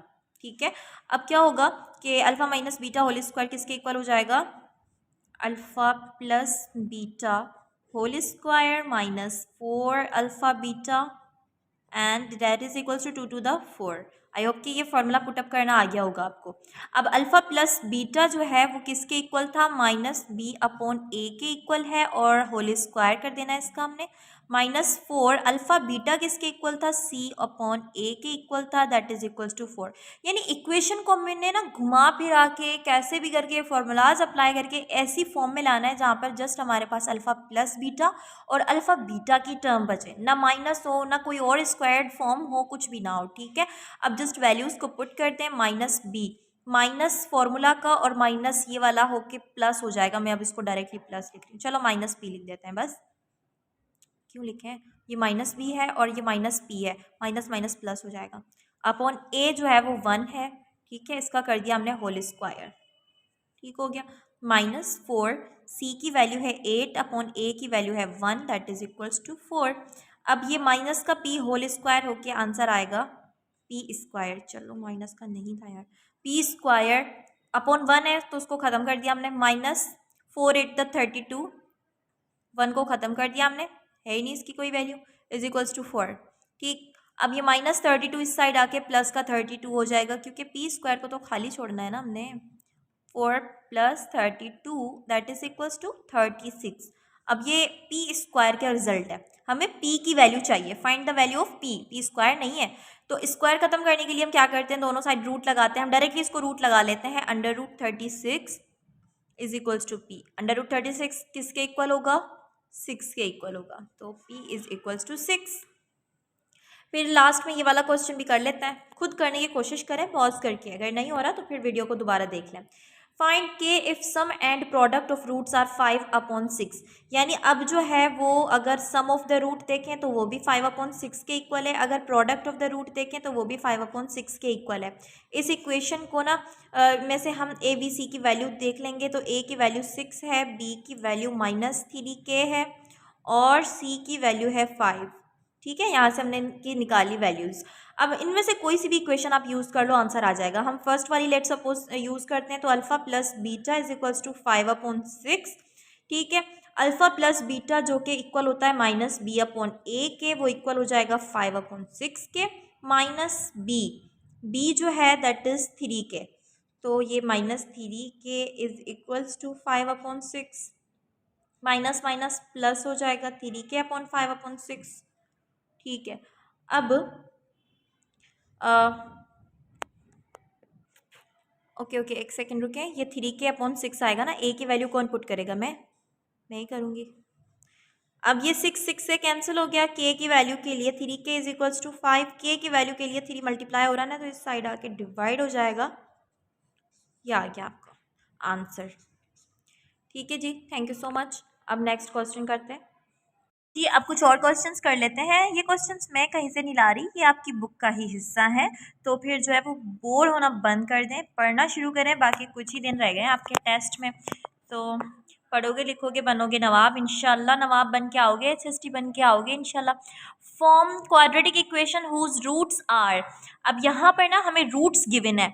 ठीक है, अब क्या होगा कि alpha minus beta whole square किसके इक्वल हो जाएगा? Alpha plus beta whole square -4 alpha beta and that is equals to 2 to the 4। I hope कि ये फॉर्मूला पुटअप करना आ गया होगा आपको। अब अल्फा प्लस बीटा जो है वो किसके इक्वल था? -b/a के इक्वल है, और होल स्क्वायर कर देना है इसका हमने। -4 अल्फा बीटा किसके इक्वल था? c/a के इक्वल था, दैट इज इक्वल्स टू 4। यानी इक्वेशन को हमने ना घुमा फिरा के कैसे भी करके फॉर्मूलाज अप्लाई करके ऐसी फॉर्म में लाना है जहाँ पर जस्ट हमारे पास अल्फा प्लस बीटा और अल्फा बीटा की टर्म बचे, ना माइनस हो ना कोई और स्क्वायर्ड फॉर्म हो, कुछ भी ना हो। ठीक है, अब जस्ट वैल्यूज को पुट करते हैं। -b माइनस फॉर्मूला का और माइनस ये वाला होके प्लस हो जाएगा। मैं अब इसको डायरेक्टली प्लस लिख रही हूँ, चलो -p लिख देते हैं बस। क्यों लिखें? ये -b है और ये -p है, माइनस माइनस प्लस हो जाएगा। अपॉन a जो है वो 1 है। ठीक है, इसका कर दिया हमने होल स्क्वायर। ठीक हो गया। -4 c की वैल्यू है 8/a की वैल्यू है 1, दैट इज इक्वल्स टू 4। अब ये माइनस का p होल स्क्वायर होके आंसर आएगा p स्क्वायर। चलो माइनस का नहीं था यार, p स्क्वायर अपॉन 1 है तो उसको ख़त्म कर दिया हमने। -4 8 द 32, 1 को ख़त्म कर दिया हमने, है ही नहीं इसकी कोई वैल्यू, इज इक्वल्स टू 4। ठीक, अब ये -32 इस साइड आके प्लस का 32 हो जाएगा, क्योंकि p स्क्वायर को तो खाली छोड़ना है ना हमने। 4 + 32 दैट इज इक्वल्स टू 36। अब ये p स्क्वायर का रिजल्ट है, हमें p की वैल्यू चाहिए। Find the value of p square नहीं है। तो स्क्वायर खत्म करने के लिए हम क्या करते हैं? दोनों साइड रूट लगाते हैं। हम डायरेक्टली इसको रूट लगा लेते हैं। √36 इज इक्वल्स टू p। √36 किसके इक्वल होगा? 6 के इक्वल होगा, तो p इज इक्वल्स टू 6। फिर लास्ट में ये वाला क्वेश्चन भी कर लेते हैं, खुद करने की कोशिश करें पॉज करके, अगर नहीं हो रहा तो फिर वीडियो को दोबारा देख लें। Find k if sum and product of roots are 5/6। यानी अब जो है वो अगर सम ऑफ द रूट देखें तो वो भी 5/6 के इक्वल है, अगर प्रोडक्ट ऑफ द रूट देखें तो वो भी 5/6 के इक्वल है। इस इक्वेशन को ना में से हम a b c की वैल्यू देख लेंगे। तो a की वैल्यू 6 है, b की वैल्यू -3k है और c की वैल्यू है 5। ठीक है, यहाँ से हमने इनकी निकाली वैल्यूज़। अब इनमें से कोई सी भी इक्वेशन आप यूज़ कर लो, आंसर आ जाएगा। हम फर्स्ट वाली लेट सपोज यूज़ करते हैं, तो alpha plus beta is equals to 5/6। ठीक है, अल्फा प्लस बीटा जो कि इक्वल होता है -b/a के, वो इक्वल हो जाएगा 5/6 के, माइनस b जो है दैट इज 3 के, तो ये -3 k is equals to 5/6, minus minus plus हो जाएगा 3k/5/6। ठीक है, अब ओके एक सेकंड रुके, ये 3k/6 आएगा ना, a की वैल्यू कौन पुट करेगा? मैं ही करूँगी। अब ये 6 से कैंसिल हो गया k की वैल्यू के लिए। 3k is equals to 5, k की वैल्यू के लिए 3 मल्टीप्लाई हो रहा है ना, तो इस साइड आके डिवाइड हो जाएगा। ये आ गया आपका आंसर। ठीक है जी, थैंक यू सो मच। अब नेक्स्ट क्वेश्चन करते हैं जी। अब कुछ और क्वेश्चंस कर लेते हैं। ये क्वेश्चंस मैं कहीं से नहीं ला रही, ये आपकी बुक का ही हिस्सा है, तो फिर जो है वो बोर होना बंद कर दें, पढ़ना शुरू करें। बाकी कुछ ही दिन रह गए हैं आपके टेस्ट में, तो पढ़ोगे लिखोगे बनोगे नवाब, इंशाल्लाह नवाब बन के आओगे, एचएसटी बन के आओगे इंशाल्लाह। Form quadratic equation whose roots are. अब यहाँ पर ना हमें रूट्स गिवन है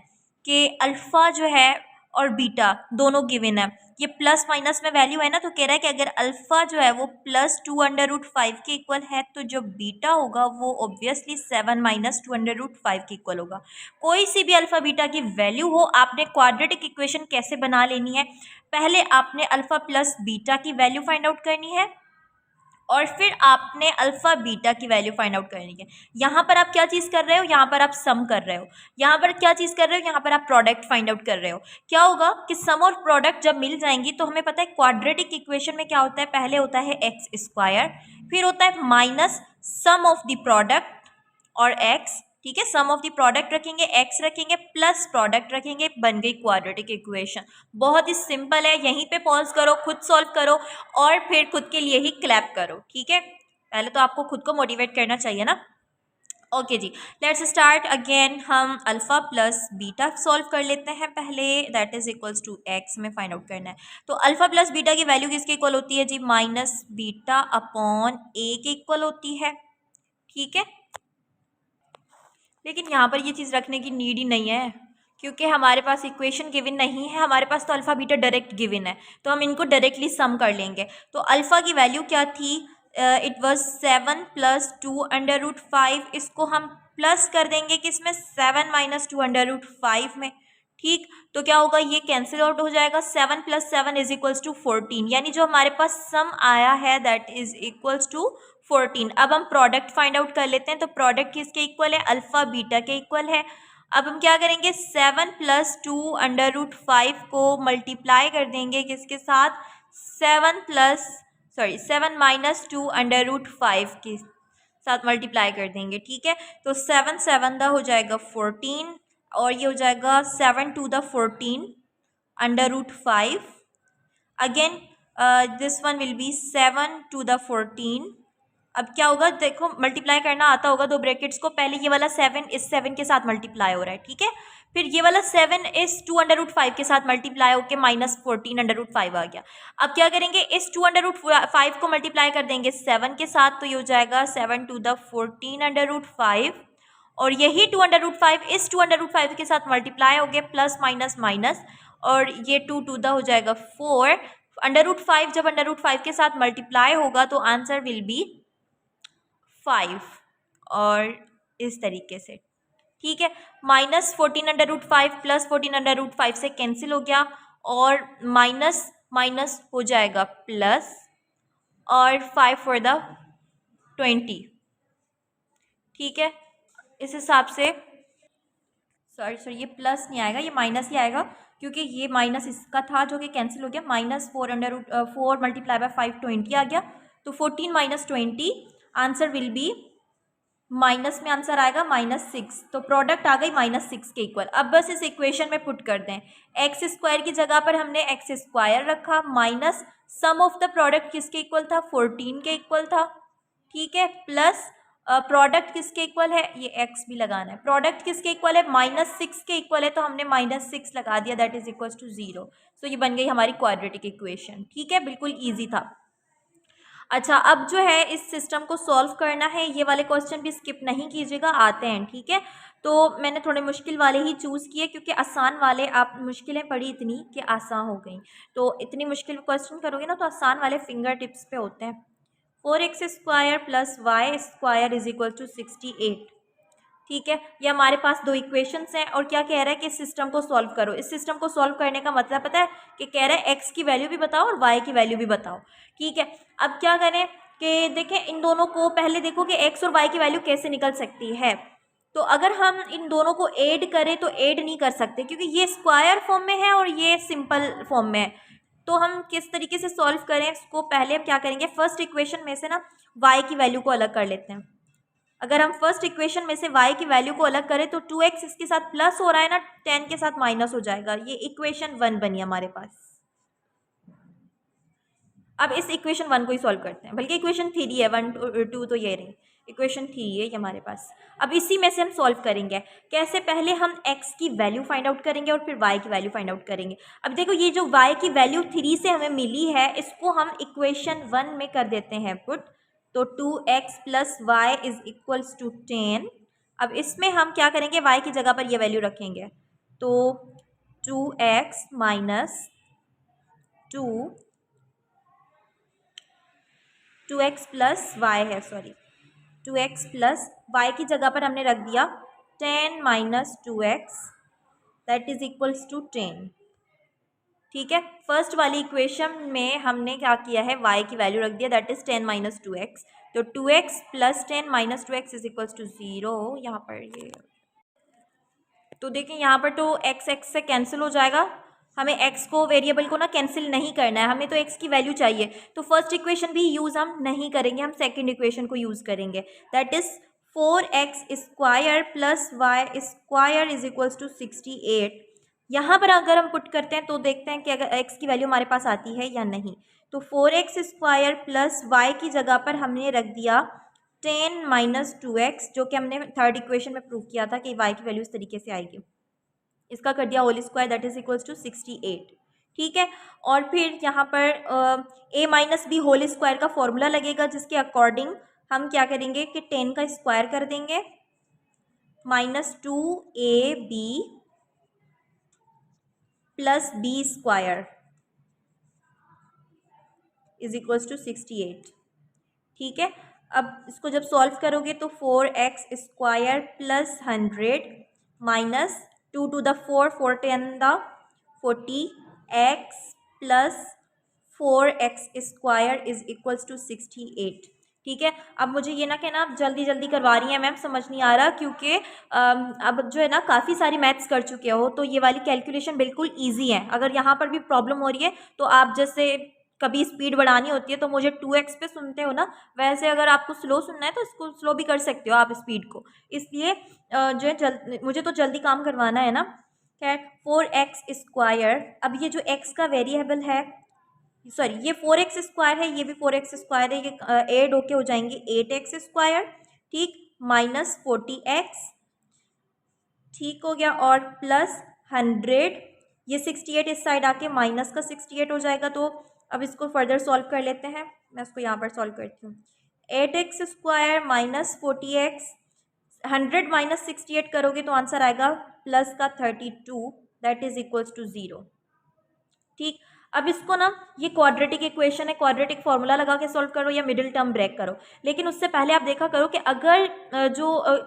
कि अल्फ़ा जो है और बीटा दोनों गिवन है, ये प्लस माइनस में वैल्यू है ना, तो कह रहा है कि अगर अल्फ़ा जो है वो +2√5 के इक्वल है तो जो बीटा होगा वो ऑब्वियसली 7 - 2√5 के इक्वल होगा। कोई सी भी अल्फ़ा बीटा की वैल्यू हो, आपने क्वाड्रेटिक इक्वेशन कैसे बना लेनी है, पहले आपने अल्फ़ा प्लस बीटा की वैल्यू फाइंड आउट करनी है और फिर आपने अल्फ़ा बीटा की वैल्यू फाइंड आउट करनी है। यहाँ पर आप क्या चीज़ कर रहे हो, यहाँ पर आप सम कर रहे हो। यहाँ पर क्या चीज़ कर रहे हो, यहाँ पर आप प्रोडक्ट फाइंड आउट कर रहे हो। क्या होगा कि सम और प्रोडक्ट जब मिल जाएंगी तो हमें पता है क्वाड्रेटिक इक्वेशन में क्या होता है, पहले होता है x², फिर होता है minus sum of the product और x, ठीक है, सम ऑफ द प्रोडक्ट रखेंगे, x रखेंगे प्लस प्रोडक्ट रखेंगे, बन गई क्वाड्रेटिक इक्वेशन। बहुत ही सिंपल है, यहीं पे पॉज करो, खुद सॉल्व करो और फिर खुद के लिए ही क्लैप करो, ठीक है। पहले तो आपको खुद को मोटिवेट करना चाहिए ना। ओके जी, लेट्स स्टार्ट अगेन। हम अल्फ़ा प्लस बीटा सॉल्व कर लेते हैं पहले, that is equals to x में फाइंड आउट करना है। तो अल्फ़ा प्लस बीटा की वैल्यू किसके इक्वल होती है जी, माइनस बीटा अपॉन a के इक्वल होती है, ठीक है। लेकिन यहाँ पर ये चीज़ रखने की नीड ही नहीं है क्योंकि हमारे पास इक्वेशन गिवन नहीं है, हमारे पास तो अल्फ़ा बीटा डायरेक्ट गिवन है, तो हम इनको डायरेक्टली सम कर लेंगे। तो अल्फ़ा की वैल्यू क्या थी, इट वाज 7 + 2√5, इसको हम प्लस कर देंगे किसमें, 7 - 2√5 में, ठीक। तो क्या होगा, ये कैंसिल आउट हो जाएगा, 7 + 7 = 14, यानी जो हमारे पास सम आया है दैट इज इक्वल्स टू 14। अब हम प्रोडक्ट फाइंड आउट कर लेते हैं। तो प्रोडक्ट किसके इक्वल है, अल्फ़ा बीटा के इक्वल है। अब हम क्या करेंगे, 7 + 2√5 को मल्टीप्लाई कर देंगे किसके साथ, 7 - 2√5 के साथ मल्टीप्लाई कर देंगे, ठीक है। तो 7 7 हो जाएगा 14 और ये हो जाएगा 7 × 14 √5। Again this one will be 7 × 14। अब क्या होगा, देखो मल्टीप्लाई करना आता होगा दो ब्रैकेट्स को, पहले ये वाला 7 इस 7 के साथ मल्टीप्लाई हो रहा है, ठीक है। फिर ये वाला 7 इस 2√5 के साथ मल्टीप्लाई होकर -14√5 आ गया। अब क्या करेंगे, इस 2√5 को मल्टीप्लाई कर देंगे 7 के साथ, तो ये हो जाएगा 7 × 14√5 और यही 2√5 इस 2√5 के साथ मल्टीप्लाई हो गया, प्लस माइनस माइनस, और ये 2 2 होहो जाएगा 4। √5 जब √5 के साथ मल्टीप्लाई होगा तो आंसर विल बी 5 और इस तरीके से, ठीक है। -14√5 + 14√5 से कैंसिल हो गया और माइनस माइनस हो जाएगा प्लस और 5 for the 20, ठीक है। इस हिसाब से सॉरी ये प्लस नहीं आएगा, ये माइनस ही आएगा क्योंकि ये माइनस इसका था जो कि कैंसिल हो गया। -4 × 5 20 आ गया, तो 14 - 20 आंसर विल बी, माइनस में आंसर आएगा -6, तो प्रोडक्ट आ गई -6 के इक्वल। अब बस इस इक्वेशन में पुट कर दें, x² की जगह पर हमने x² रखा, minus sum of the product किसके इक्वल था, 14 के इक्वल था, ठीक है, प्लस प्रोडक्ट किसके इक्वल है, ये x भी लगाना है, प्रोडक्ट किसके इक्वल है, -6 के इक्वल है, तो हमने -6 लगा दिया, दैट इज इक्वल टू 0। सो ये बन गई हमारी क्वाड्रेटिक इक्वेशन, ठीक है, बिल्कुल ईजी था। अच्छा, अब जो है इस सिस्टम को सॉल्व करना है, ये वाले क्वेश्चन भी स्किप नहीं कीजिएगा, आते हैं, ठीक है। तो मैंने थोड़े मुश्किल वाले ही चूज़ किए क्योंकि आसान वाले आप मुश्किलें पड़ी इतनी कि आसान हो गई, तो इतनी मुश्किल क्वेश्चन करोगे ना तो आसान वाले फिंगर टिप्स पे होते हैं। 4x² + y² = 68, ठीक है। ये हमारे पास दो इक्वेशंस हैं और क्या कह रहा है कि इस सिस्टम को सॉल्व करो। इस सिस्टम को सॉल्व करने का मतलब पता है कि कह रहा है x की वैल्यू भी बताओ और y की वैल्यू भी बताओ, ठीक है। अब क्या करें कि देखें इन दोनों को, पहले देखो कि x और y की वैल्यू कैसे निकल सकती है। तो अगर हम इन दोनों को ऐड करें तो ऐड नहीं कर सकते क्योंकि ये स्क्वायर फॉर्म में है और ये सिंपल फॉर्म में है। तो हम किस तरीके से सॉल्व करें इसको, पहले हम क्या करेंगे, फर्स्ट इक्वेशन में से ना y की वैल्यू को अलग कर लेते हैं। अगर हम फर्स्ट इक्वेशन में से y की वैल्यू को अलग करें तो 2x इसके साथ प्लस हो रहा है ना, 10 के साथ माइनस हो जाएगा, ये इक्वेशन 1 बनी हमारे पास। अब इस इक्वेशन 1 को ही सॉल्व करते हैं, बल्कि इक्वेशन 3 है, 1 2 तो ये रही, इक्वेशन 3 है ये हमारे पास। अब इसी में से हम सॉल्व करेंगे। कैसे? पहले हम x की वैल्यू फाइंड आउट करेंगे और फिर y की वैल्यू फाइंड आउट करेंगे। अब देखो ये जो y की वैल्यू 3 से हमें मिली है इसको हम इक्वेशन 1 में कर देते हैं पुट। तो 2x plus y is equals to 10। अब इसमें हम क्या करेंगे, y की जगह पर ये वैल्यू रखेंगे। तो 2x minus 2x plus y है, सॉरी 2x प्लस वाई की जगह पर हमने रख दिया 10 minus 2x that is equals to 10। ठीक है, फर्स्ट वाली इक्वेशन में हमने क्या किया है, y की वैल्यू रख दिया दैट इज 10 माइनस 2x। तो 2x plus 10 minus 2x is equals to 0। यहाँ पर ये तो देखें यहाँ पर तो x से कैंसिल हो जाएगा। हमें x को वेरिएबल को ना कैंसिल नहीं करना है, हमें तो x की वैल्यू चाहिए। तो फर्स्ट इक्वेशन भी यूज़ हम नहीं करेंगे, हम सेकंड इक्वेशन को यूज़ करेंगे that is 4x square plus y square is equals to 68। यहाँ पर अगर हम पुट करते हैं तो देखते हैं कि अगर x की वैल्यू हमारे पास आती है या नहीं। तो 4x स्क्वायर प्लस वाई की जगह पर हमने रख दिया 10 माइनस 2x, जो कि हमने थर्ड इक्वेशन में प्रूव किया था कि y की वैल्यू इस तरीके से आएगी। इसका कर दिया whole square that is equals to 68। ठीक है, और फिर यहाँ पर a minus b whole square का फॉर्मूला लगेगा जिसके अकॉर्डिंग हम क्या करेंगे कि 10 का स्क्वायर कर देंगे minus 2ab plus b square is equals to 68। ठीक है, अब इसको जब सॉल्व करोगे तो 4x square plus 100 minus 2 to the 4 10 the 40 x plus 4x square is equals to 68। ठीक है, अब मुझे ये ना कहना आप जल्दी जल्दी करवा रही हैं मैम, समझ नहीं आ रहा, क्योंकि अब जो है ना काफ़ी सारी मैथ्स कर चुके हो तो ये वाली कैलकुलेशन बिल्कुल ईजी है। अगर यहाँ पर भी प्रॉब्लम हो रही है तो आप जैसे कभी स्पीड बढ़ानी होती है तो मुझे 2x पे सुनते हो ना, वैसे अगर आपको स्लो सुनना है तो इसको स्लो भी कर सकते हो आप स्पीड को। इसलिए जो है मुझे तो जल्दी काम करवाना है ना। खैर 4x स्क्वायर, अब ये जो x का वेरिएबल है, सॉरी ये 4x स्क्वायर है, ये भी 4x स्क्वायर है, ये ऐड होके हो जाएंगे 8x स्क्वायर। ठीक, माइनस 40x, ठीक हो गया, और प्लस 100, ये 68 इस साइड आके माइनस का 68 हो जाएगा। तो अब इसको फर्दर सॉल्व कर लेते हैं, मैं इसको यहाँ पर सॉल्व करती हूँ। 8x square minus 40x, 100 minus 68 करोगे तो आंसर आएगा प्लस का 32 दैट इज इक्वल्स टू 0। ठीक, अब इसको ना ये क्वाड्रेटिक इक्वेशन है, क्वाड्रेटिक फॉर्मूला लगा के सॉल्व करो या मिडिल टर्म ब्रेक करो। लेकिन उससे पहले आप देखा करो कि अगर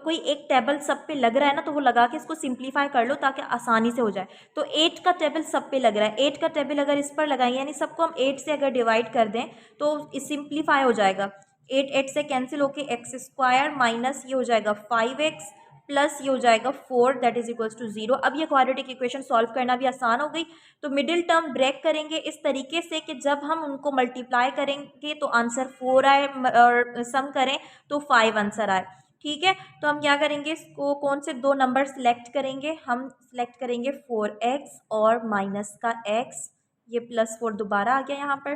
कोई एक टेबल सब पे लग रहा है ना तो वो लगा के इसको सिंप्लीफाई कर लो ताकि आसानी से हो जाए। तो 8 का टेबल सब पे लग रहा है, 8 का टेबल अगर इस पर लगाएंगे यानी सबको हम 8 से अगर डिवाइड कर दें तो सिंप्लीफाई हो जाएगा। 8 से कैंसिल होके x स्क्वायर माइनस ये हो जाएगा 5x प्लस ये हो जाएगा 4 दैट इज इक्वल्स टू 0। अब ये क्वाड्रेटिक इक्वेशन सॉल्व करना भी आसान हो गई। तो मिडिल टर्म ब्रेक करेंगे इस तरीके से कि जब हम उनको मल्टीप्लाई करेंगे तो आंसर 4 आए और सम करें तो 5 आंसर आए। ठीक है, तो हम क्या करेंगे, इसको कौन से दो नंबर सेलेक्ट करेंगे, हम सेलेक्ट करेंगे 4x और माइनस का x, ये प्लस 4 दोबारा आ गया यहाँ पर।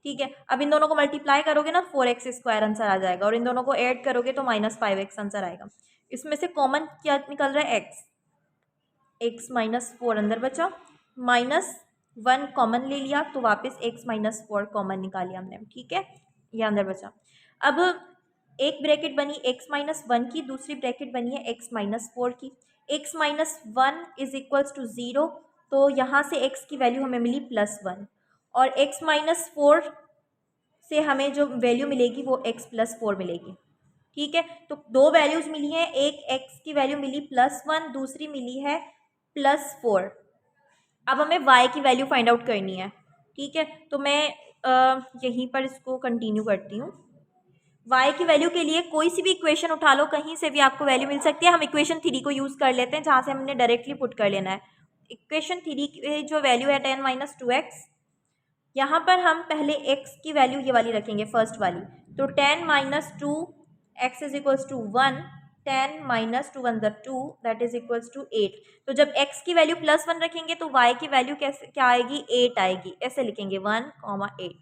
ठीक है, अब इन दोनों को मल्टीप्लाई करोगे ना 4x स्क्वायर आंसर आ जाएगा, और इन दोनों को ऐड करोगे तो माइनस 5x आंसर आएगा। इसमें से कॉमन क्या निकल रहा है, x माइनस 4 अंदर बचा, माइनस 1 कॉमन ले लिया तो वापस x माइनस 4 कॉमन निकाली हमने। ठीक है, ये अंदर बचा। अब एक ब्रैकेट बनी x माइनस 1 की, दूसरी ब्रैकेट बनी है x माइनस 4 की। x minus 1 is equals to 0, तो यहाँ से x की वैल्यू हमें मिली प्लस 1, और x माइनस 4 से हमें जो वैल्यू मिलेगी वो x प्लस 4 मिलेगी। ठीक है, तो दो वैल्यूज मिली हैं, एक x की वैल्यू मिली प्लस 1, दूसरी मिली है प्लस 4। अब हमें y की वैल्यू फाइंड आउट करनी है। ठीक है, तो मैं यहीं पर इसको कंटिन्यू करती हूँ। y की वैल्यू के लिए कोई सी भी इक्वेशन उठा लो, कहीं से भी आपको वैल्यू मिल सकती है। हम इक्वेशन 3 को यूज़ कर लेते हैं जहाँ से हमने डायरेक्टली पुट कर लेना है। इक्वेशन 3 की जो वैल्यू है 10 माइनस 2x, यहाँ पर हम पहले x की वैल्यू ये वाली रखेंगे फर्स्ट वाली, तो 10 minus 2 x is equals to 1, 10 minus 2 1 2 that is equals to 8। तो जब x की वैल्यू प्लस 1 रखेंगे तो y की वैल्यू कैसे क्या आएगी, 8 आएगी। ऐसे लिखेंगे 1, 8,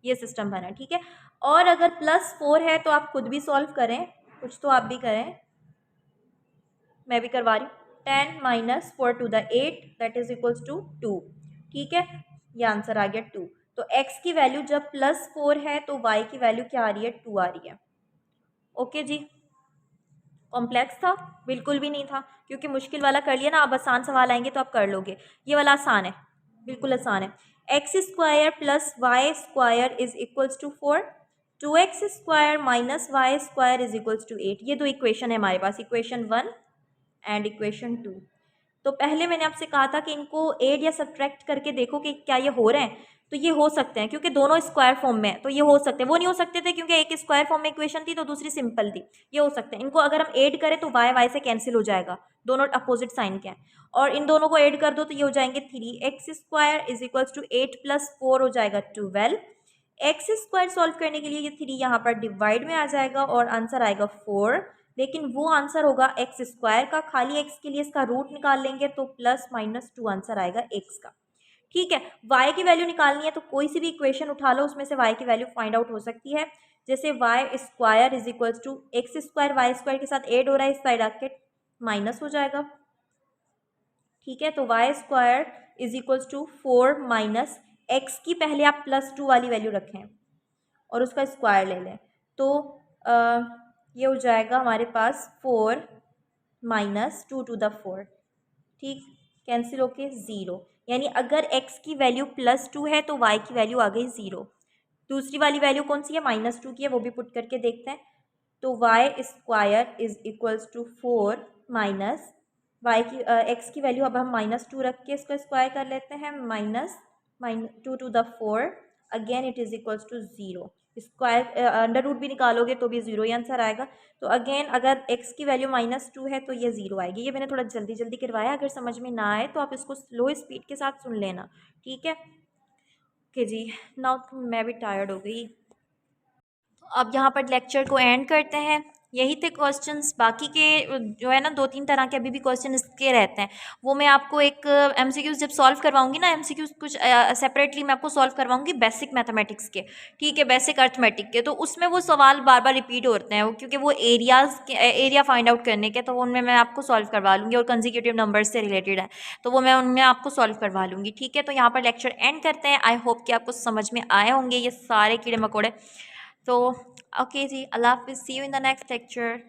ये सिस्टम बना। ठीक है, और अगर प्लस 4 है तो आप खुद भी सॉल्व करें, कुछ तो आप भी करें, मैं भी करवा रही हूँ। 10 minus 4 to the 8 that is equals to 2। ठीक है, ये आंसर आ गया 2। तो x की वैल्यू जब +4 है तो y की वैल्यू क्या आ रही है, 2 आ रही है। ओके जी, कॉम्प्लेक्स था? बिल्कुल भी नहीं था, क्योंकि मुश्किल वाला कर लिया ना, अब आसान सवाल आएंगे तो आप कर लोगे। ये वाला आसान है, बिल्कुल आसान है। X square plus y square is equals to 4, 2x square minus y square is equals to 8। ये दो इक्वेशन है हमारे पास, इक्वेशन 1 एंड इक्वेशन 2। तो पहले मैंने आपसे कहा था कि इनको ऐड या सब्ट्रैक्ट करके देखो कि क्या ये हो रहे हैं, तो ये हो सकते हैं क्योंकि दोनों स्क्वायर फॉर्म में है, तो ये हो सकते हैं। वो नहीं हो सकते थे क्योंकि एक स्क्वायर फॉर्म में इक्वेशन थी तो दूसरी सिंपल थी। ये हो सकते हैं। इनको अगर हम ऐड करें तो वाई वाई से कैंसिल हो जाएगा, दोनों अपोजिट साइन के हैं, और इन दोनों को ऐड कर दो तो ये हो जाएंगे 3x square is equals to 8 plus 4 हो जाएगा 12। एक्स स्क्वायर सॉल्व करने के लिए ये 3 यहाँ पर डिवाइड में आ जाएगा और आंसर आएगा 4, लेकिन वो आंसर होगा एक्स स्क्वायर का, खाली एक्स के लिए इसका रूट निकाल लेंगे तो +-2 आंसर आएगा एक्स का। ठीक है, y की वैल्यू निकालनी है तो कोई सी भी इक्वेशन उठा लो, उसमें से y की वैल्यू फाइंड आउट हो सकती है। जैसे y square is equals to x square, y square के साथ ऐड हो रहा है, इस साइड आके माइनस हो जाएगा। ठीक है, तो y square is equals to 4 minus x की पहले आप +2 वाली वैल्यू रखें और उसका स्क्वायर ले लें, तो ये हो जाएगा हमारे पास 4 माइनस 2 टू द 4। ठीक, कैंसिल होके 0, यानी अगर x की वैल्यू +2 है तो y की वैल्यू आ गई 0। दूसरी वाली वैल्यू कौन सी है, -2 की है, वो भी पुट करके देखते हैं। तो y square is equals to 4 minus y की x की वैल्यू अब हम -2 रख के इसका स्क्वायर कर लेते हैं, -2 to the 4, again it is equals to 0। Square under root भी निकालोगे तो भी 0 ही आंसर आएगा। तो अगेन अगर x की वैल्यू -2 है तो ये 0 आएगी। ये मैंने थोड़ा जल्दी जल्दी करवाया, अगर समझ में ना आए तो आप इसको स्लो स्पीड के साथ सुन लेना। ठीक है, ओके जी, नाउ मैं भी टायर्ड हो गई। अब यहाँ पर लेक्चर को एंड करते हैं। यही थे क्वेश्चंस, बाकी के जो है ना 2-3 तरह के अभी भी क्वेश्चन इसके रहते हैं, वो मैं आपको एक एमसीक्यूज जब सॉल्व करवाऊंगी ना, एमसीक्यूज कुछ सेपरेटली मैं आपको सॉल्व करवाऊंगी बेसिक मैथमेटिक्स के, ठीक है, बेसिक अर्थमेटिक के, तो उसमें वो सवाल बार बार रिपीट होते हैं क्योंकि वो एरियाज के एरिया फाइंड आउट करने के, तो उनमें मैं आपको सॉल्व करवा लूँगी, और कंजिक्यूटिव नंबर्स से रिलेटेड है तो वो मैं उनमें आपको सॉल्व करवा लूँगी। ठीक है, तो यहाँ पर लेक्चर एंड करते हैं। आई होप कि आपको समझ में आए होंगे ये सारे कीड़े मकोड़े। तो ओके जी, अल्लाह हाफिज़, see you in the next lecture.